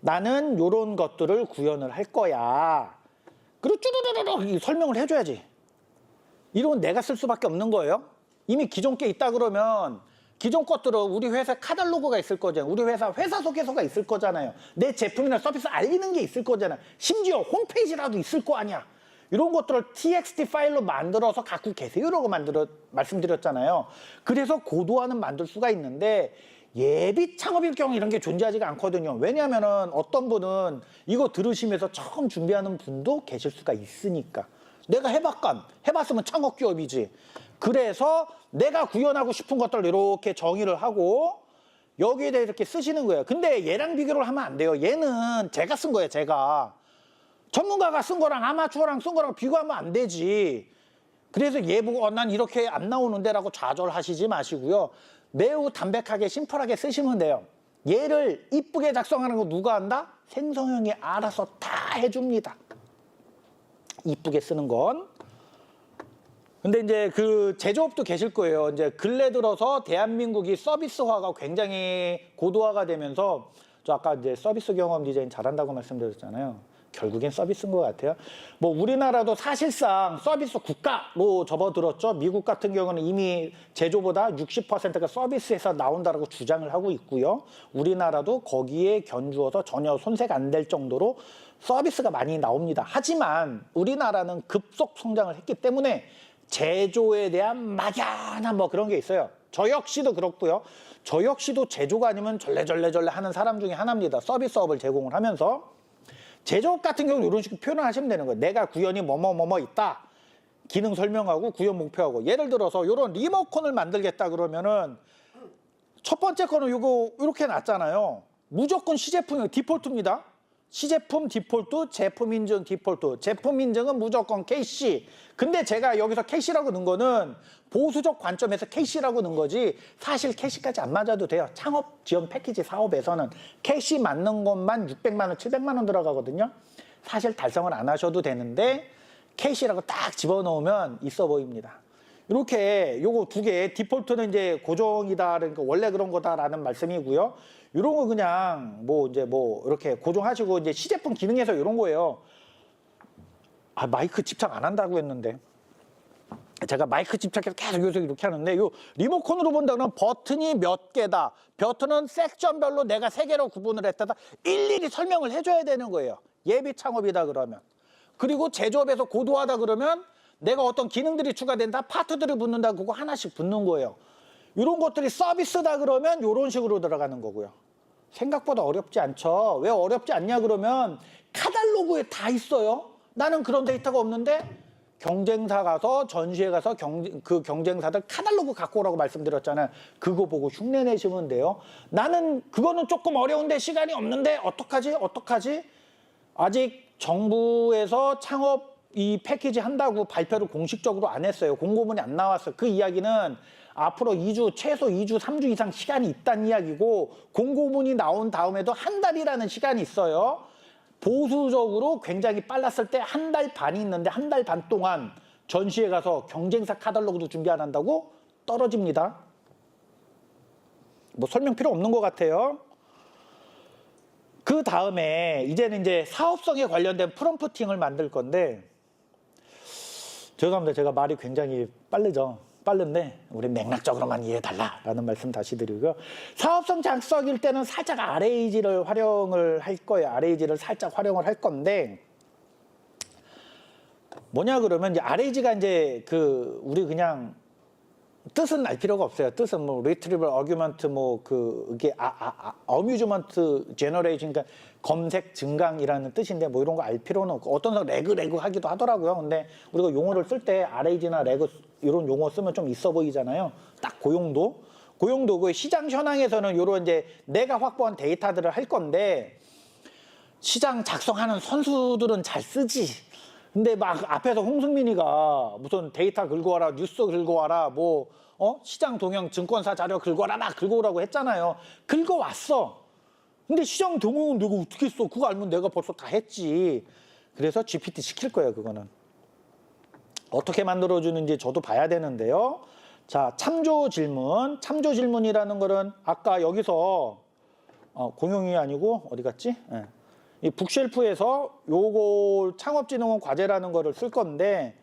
나는 요런 것들을 구현을 할 거야. 그리고 쭈르르르 설명을 해줘야지. 이러면 내가 쓸 수밖에 없는 거예요. 이미 기존 게 있다 그러면 기존 것들은 우리 회사 카탈로그가 있을 거잖아요. 우리 회사 소개서가 있을 거잖아요. 내 제품이나 서비스 알리는 게 있을 거잖아요. 심지어 홈페이지라도 있을 거 아니야. 이런 것들을 txt 파일로 만들어서 갖고 계세요라고 말씀드렸잖아요. 그래서 고도화는 만들 수가 있는데 예비 창업일 경우 이런 게 존재하지가 않거든요. 왜냐하면은 어떤 분은 이거 들으시면서 처음 준비하는 분도 계실 수가 있으니까. 내가 해봤으면 창업 기업이지. 그래서 내가 구현하고 싶은 것들을 이렇게 정의를 하고 여기에 대해 이렇게 쓰시는 거예요. 근데 얘랑 비교를 하면 안 돼요. 얘는 제가 쓴 거예요. 제가. 전문가가 쓴 거랑 아마추어랑 쓴 거랑 비교하면 안 되지. 그래서 얘 보고 난 이렇게 안 나오는데 라고 좌절하시지 마시고요. 매우 담백하게 심플하게 쓰시면 돼요. 얘를 이쁘게 작성하는 거 누가 한다? 생성형이 알아서 다 해줍니다. 이쁘게 쓰는 건. 근데 이제 그 제조업도 계실 거예요. 이제 근래 들어서 대한민국이 서비스화가 굉장히 고도화가 되면서 저 아까 이제 서비스 경험 디자인 잘한다고 말씀드렸잖아요. 결국엔 서비스인 것 같아요. 뭐 우리나라도 사실상 서비스 국가로 접어들었죠. 미국 같은 경우는 이미 제조보다 60%가 서비스에서 나온다라고 주장을 하고 있고요. 우리나라도 거기에 견주어서 전혀 손색 안 될 정도로 서비스가 많이 나옵니다. 하지만 우리나라는 급속 성장을 했기 때문에 제조에 대한 막연한 뭐 그런 게 있어요. 저 역시도 그렇고요. 저 역시도 제조가 아니면 절레절레 하는 사람 중에 하나입니다. 서비스업을 제공을 하면서. 제조업 같은 경우는 이런 식으로 표현을 하시면 되는 거예요. 내가 구현이 뭐뭐 있다. 기능 설명하고 구현 목표하고. 예를 들어서 이런 리모컨을 만들겠다 그러면은 첫 번째 거는 요거 이렇게 놨잖아요. 무조건 시제품이 디폴트입니다. 시제품 디폴트, 제품 인증 디폴트. 제품 인증은 무조건 KC. 근데 제가 여기서 KC라고 넣은 거는 보수적 관점에서 KC라고 넣은 거지 사실 KC까지 안 맞아도 돼요. 창업 지원 패키지 사업에서는 KC 맞는 것만 600만 원, 700만 원 들어가거든요. 사실 달성을 안 하셔도 되는데 KC라고 딱 집어넣으면 있어 보입니다. 이렇게 요거 두 개 디폴트는 이제 고정이다 그러니까 원래 그런 거다라는 말씀이고요. 이런 거 그냥 뭐 이제 뭐 이렇게 고정하시고 이제 시제품 기능에서 이런 거예요. 아 마이크 집착 안 한다고 했는데 제가 마이크 집착해서 계속 여기서 이렇게 하는데 요 리모컨으로 본다면 버튼이 몇 개다. 버튼은 섹션별로 내가 3개로 구분을 했다다. 일일이 설명을 해줘야 되는 거예요. 예비 창업이다 그러면. 그리고 제조업에서 고도하다 그러면 내가 어떤 기능들이 추가된다. 파트들을 붙는다. 그거 하나씩 붙는 거예요. 이런 것들이 서비스다 그러면 이런 식으로 들어가는 거고요. 생각보다 어렵지 않죠. 왜 어렵지 않냐 그러면 카탈로그에 다 있어요. 나는 그런 데이터가 없는데 경쟁사 가서 전시회 가서 그 경쟁사들 카탈로그 갖고 오라고 말씀드렸잖아요. 그거 보고 흉내 내시면 돼요. 나는 그거는 조금 어려운데 시간이 없는데 어떡하지? 어떡하지? 아직 정부에서 창업 이 패키지 한다고 발표를 공식적으로 안 했어요. 공고문이 안 나왔어요. 그 이야기는 앞으로 2주, 최소 2주, 3주 이상 시간이 있다는 이야기고 공고문이 나온 다음에도 한 달이라는 시간이 있어요. 보수적으로 굉장히 빨랐을 때 한 달 반이 있는데 한 달 반 동안 전시회 가서 경쟁사 카탈로그도 준비 안 한다고 떨어집니다. 뭐 설명 필요 없는 것 같아요. 그 다음에 이제는 이제 사업성에 관련된 프롬프팅을 만들 건데 죄송합니다. 제가 말이 굉장히 빠른데 우리 맥락적으로만 이해해달라라는 말씀 다시 드리고요. 사업성 작성일 때는 살짝 RAG를 활용을 할 거예요. RAG를 살짝 활용을 할 건데 뭐냐 그러면 이제 RAG가 이제 우리 그냥 뜻은 알 필요가 없어요. 뜻은 뭐 retrieval argument 이게 amusement generation 그러니까 검색 증강이라는 뜻인데 뭐 이런 거 알 필요는 없고 어떤 사람 레그 하기도 하더라고요. 근데 우리가 용어를 쓸 때 RAG나 레그 이런 용어 쓰면 좀 있어 보이잖아요. 딱 고용도고 시장 현황에서는 요런 이제 내가 확보한 데이터들을 할 건데 시장 작성하는 선수들은 잘 쓰지. 근데 막 앞에서 홍승민이가 무슨 데이터 긁고 와라, 뉴스 긁고 와라, 시장 동향 증권사 자료 긁고 와라, 막 긁고 오라고 했잖아요. 긁어 왔어. 근데 시장 동향은 내가 어떻게 써? 그거 알면 내가 벌써 다 했지. 그래서 GPT 시킬 거예요, 그거는. 어떻게 만들어주는지 저도 봐야 되는데요. 자, 참조 질문이라는 거는 아까 여기서 공용이 아니고 어디 갔지? 네. 이 북쉘프에서 요거 창업진흥원 과제라는 거를 쓸 건데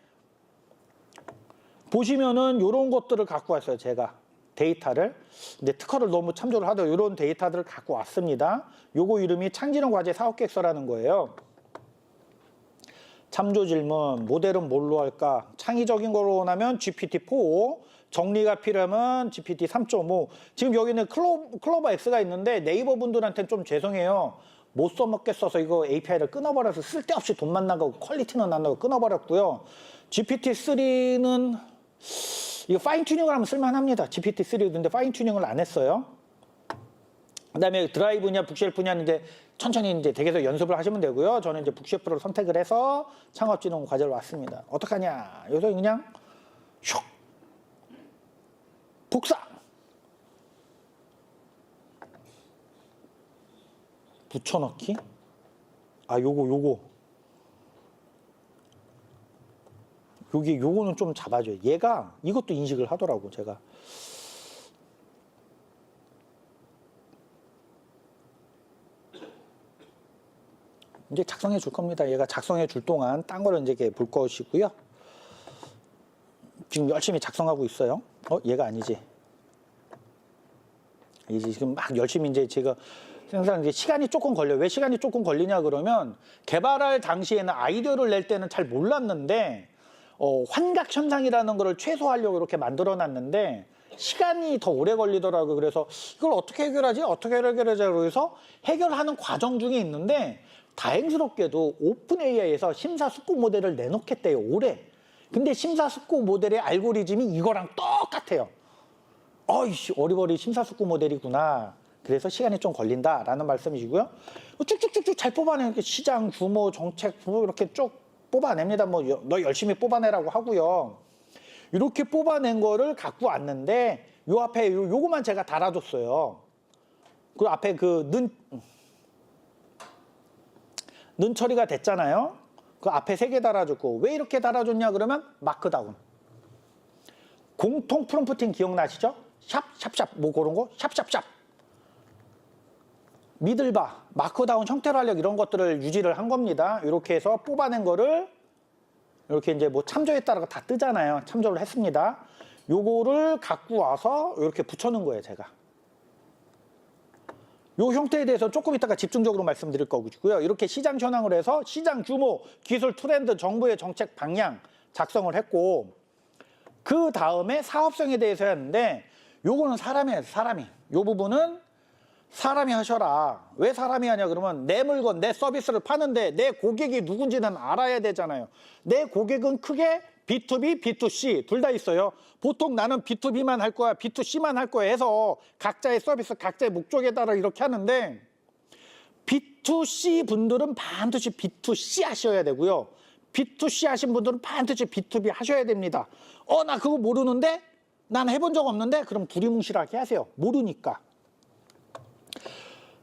보시면은 요런 것들을 갖고 왔어요. 제가 데이터를 근데 특허를 너무 참조를 하더 요런 데이터들을 갖고 왔습니다. 요거 이름이 창진흥 과제 사업계획서라는 거예요. 참조 질문 모델은 뭘로 할까? 창의적인 걸로 원하면 GPT-4 정리가 필요하면 GPT 3.5 지금 여기는 클로버 X가 있는데 네이버 분들한테는 좀 죄송해요. 못 써먹겠어서 이거 API를 끊어버려서 쓸데없이 돈만 나가고 퀄리티는 안 나가고 끊어버렸고요. GPT-3는 이거 파인 튜닝을 하면 쓸만합니다. GPT-3 근데 파인 튜닝을 안 했어요. 그다음에 드라이브냐 북쉘프냐는 이제 천천히 이제 댁에서 연습을 하시면 되고요. 저는 이제 북쉘프를 선택을 해서 창업진흥 과제를 왔습니다. 어떡하냐? 여기서 그냥 슉 복사 붙여넣기. 요거는 좀 잡아줘요. 얘가 이것도 인식을 하더라고. 제가 이제 작성해 줄 겁니다. 얘가 작성해 줄 동안 딴 거를 이제 볼 것이고요. 지금 열심히 작성하고 있어요. 얘가 아니지. 이제 지금 막 열심히 이제 제가 항상 이제 시간이 조금 걸려요. 왜 시간이 조금 걸리냐 그러면 개발할 당시에는 아이디어를 낼 때는 잘 몰랐는데 환각 현상이라는 거를 최소화하려고 이렇게 만들어 놨는데 시간이 더 오래 걸리더라고요. 그래서 이걸 어떻게 해결하지? 그래서 해결하는 과정 중에 있는데 다행스럽게도 오픈 AI에서 심사숙고 모델을 내놓겠대요. 올해. 근데 심사숙고 모델의 알고리즘이 이거랑 똑같아요. 어이씨 어리버리 심사숙고 모델이구나. 그래서 시간이 좀 걸린다라는 말씀이시고요. 쭉쭉쭉쭉 잘 뽑아내는 시장 규모, 정책 규모 이렇게 쭉 뽑아냅니다. 너 열심히 뽑아내라고 하고요. 이렇게 뽑아낸 거를 갖고 왔는데 요 앞에 요거만 제가 달아줬어요. 그 앞에 는 처리가 됐잖아요. 그 앞에 3개 달아줬고 왜 이렇게 달아줬냐 그러면 마크다운. 공통 프롬프팅 기억나시죠? 샵 뭐 그런 거 샵 미들바 마크다운 형태로 하려고 이런 것들을 유지를 한 겁니다. 이렇게 해서 뽑아낸 거를 이렇게 이제 뭐 참조에 따라 다 뜨잖아요. 참조를 했습니다. 요거를 갖고 와서 이렇게 붙여놓은 거예요. 제가 요 형태에 대해서 조금 이따가 집중적으로 말씀드릴 거고요. 이렇게 시장 현황을 해서 시장 규모, 기술 트렌드, 정부의 정책 방향 작성을 했고 그 다음에 사업성에 대해서 했는데 요거는 사람이 요 부분은 사람이 하셔라. 왜 사람이 하냐 그러면 내 물건, 내 서비스를 파는데 내 고객이 누군지는 알아야 되잖아요. 내 고객은 크게 B2B, B2C 둘 다 있어요. 보통 나는 B2B만 할 거야, B2C만 할 거야 해서 각자의 서비스, 각자의 목적에 따라 이렇게 하는데 B2C 분들은 반드시 B2C 하셔야 되고요. B2C 하신 분들은 반드시 B2B 하셔야 됩니다. 나 그거 모르는데? 난 해본 적 없는데? 그럼 두리뭉실하게 하세요. 모르니까.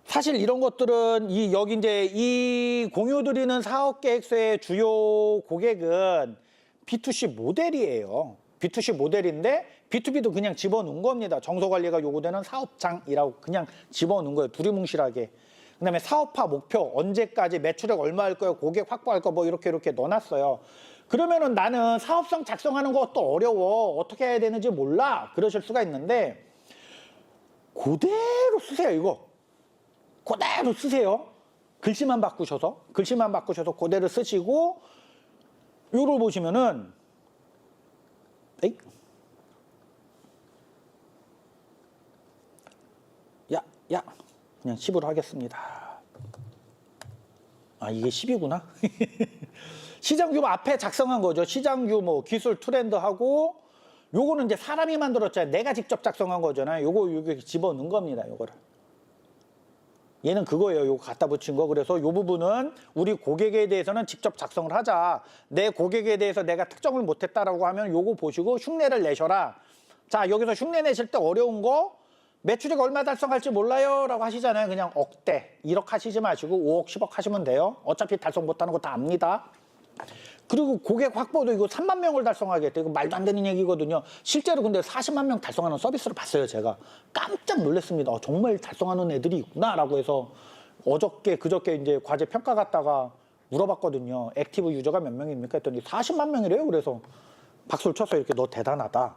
사실 이런 것들은 여기 이제 이 공유드리는 사업계획서의 주요 고객은 B2C 모델이에요. B2C 모델인데 B2B도 그냥 집어넣은 겁니다. 정서관리가 요구되는 사업장이라고 그냥 집어넣은 거예요. 두리뭉실하게. 그다음에 사업화 목표, 언제까지 매출액 얼마 할 거예요, 고객 확보할 거 뭐 이렇게 넣어놨어요. 그러면은 나는 사업성 작성하는 것도 어려워. 어떻게 해야 되는지 몰라. 그러실 수가 있는데 그대로 쓰세요, 이거. 그대로 쓰세요. 글씨만 바꾸셔서 그대로 쓰시고 요걸 보시면은 에이? 야 그냥 10으로 하겠습니다. 이게 10이구나. 시장 규모 앞에 작성한 거죠. 시장 규모, 기술, 트렌드하고 요거는 이제 사람이 만들었잖아요. 내가 직접 작성한 거잖아요. 요거 집어넣은 겁니다. 요거를. 얘는 그거예요. 요거 갖다 붙인 거. 그래서 요 부분은 우리 고객에 대해서는 직접 작성을 하자. 내 고객에 대해서 내가 특정을 못했다라고 하면 요거 보시고 흉내를 내셔라. 자, 여기서 흉내 내실 때 어려운 거 매출액 얼마 달성할지 몰라요 라고 하시잖아요. 그냥 억대, 1억 하시지 마시고 5억, 10억 하시면 돼요. 어차피 달성 못하는 거 다 압니다. 그리고 고객 확보도 이거 3만 명을 달성하겠다. 이거 말도 안 되는 얘기거든요. 실제로 근데 40만 명 달성하는 서비스를 봤어요. 제가 깜짝 놀랐습니다. 정말 달성하는 애들이 있구나라고 해서 어저께 그저께 이제 과제 평가 갔다가 물어봤거든요. 액티브 유저가 몇 명입니까 했더니 40만 명이래요. 그래서 박수를 쳤어요. 이렇게 너 대단하다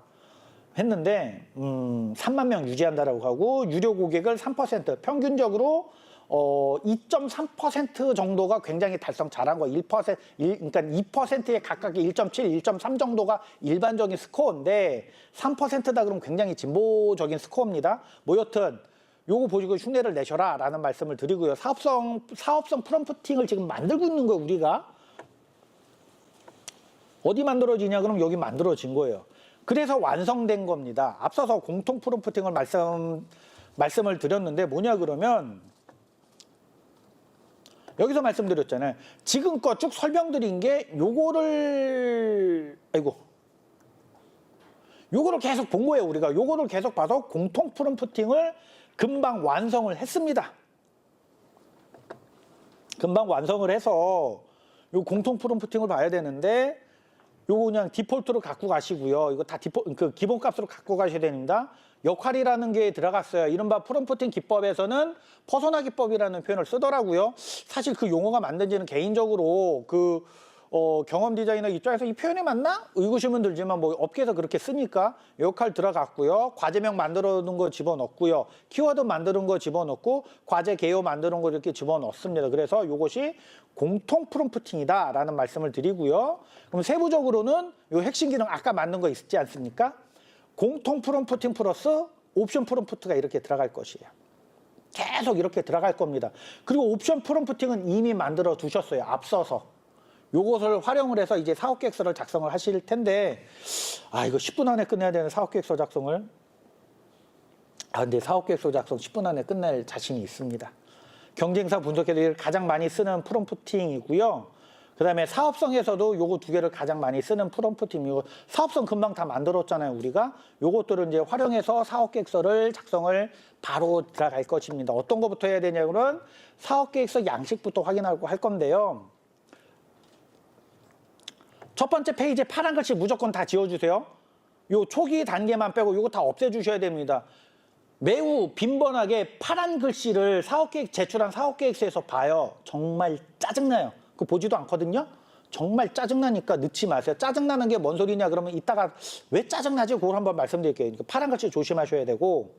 했는데 3만 명 유지한다라고 하고 유료 고객을 3% 평균적으로 2.3% 정도가 굉장히 달성 잘한 거. 1%, 그러니까 2%에 가깝게 1.7, 1.3 정도가 일반적인 스코어인데 3%다 그러면 굉장히 진보적인 스코어입니다. 뭐 여튼 요거 보시고 흉내를 내셔라 라는 말씀을 드리고요. 사업성 프롬프팅을 지금 만들고 있는 거예요. 우리가. 어디 만들어지냐 그럼 여기 만들어진 거예요. 그래서 완성된 겁니다. 앞서서 공통 프롬프팅을 말씀을 드렸는데 뭐냐 그러면 여기서 말씀드렸잖아요. 지금껏 쭉 설명드린 게 요거를 계속 본 거예요. 우리가 요거를 계속 봐서 공통 프롬프팅을 금방 완성을 했습니다. 금방 완성을 해서 요 공통 프롬프팅을 봐야 되는데 요거 그냥 디폴트로 갖고 가시고요. 이거 다 기본값으로 갖고 가셔야 됩니다. 역할이라는 게 들어갔어요. 이른바 프롬프팅 기법에서는 퍼소나 기법이라는 표현을 쓰더라고요. 사실 그 용어가 맞는지는 개인적으로 경험 디자이너 입장에서 이 표현이 맞나? 의구심은 들지만 뭐 업계에서 그렇게 쓰니까 역할 들어갔고요. 과제명 만들어 놓은 거 집어넣고요. 키워드 만드는 거 집어넣고 과제 개요 만드는 거 이렇게 집어넣습니다. 그래서 이것이 공통 프롬프팅이다라는 말씀을 드리고요. 그럼 세부적으로는 이 핵심 기능 아까 만든 거 있지 않습니까? 공통 프롬프팅 플러스 옵션 프롬프트가 이렇게 들어갈 것이에요. 계속 이렇게 들어갈 겁니다. 그리고 옵션 프롬프팅은 이미 만들어 두셨어요. 앞서서. 요것을 활용을 해서 이제 사업계획서를 작성을 하실 텐데 이거 10분 안에 끝내야 되는 사업계획서 작성을 근데 사업계획서 작성 10분 안에 끝낼 자신이 있습니다. 경쟁사 분석에도 가장 많이 쓰는 프롬프팅이고요. 그 다음에 사업성에서도 요거 두 개를 가장 많이 쓰는 프롬프팅이고 사업성 금방 다 만들었잖아요. 우리가 요것들을 이제 활용해서 사업계획서를 작성을 바로 들어갈 것입니다. 어떤 것부터 해야 되냐고는 사업계획서 양식부터 확인하고 할 건데요. 첫 번째 페이지에 파란 글씨 무조건 다 지워주세요. 요 초기 단계만 빼고 요거 다 없애주셔야 됩니다. 매우 빈번하게 파란 글씨를 제출한 사업계획서에서 봐요. 정말 짜증나요. 그거 보지도 않거든요. 정말 짜증나니까 넣지 마세요. 짜증나는 게 뭔 소리냐 그러면 이따가 왜 짜증나지? 그걸 한번 말씀드릴게요. 파란 글씨 조심하셔야 되고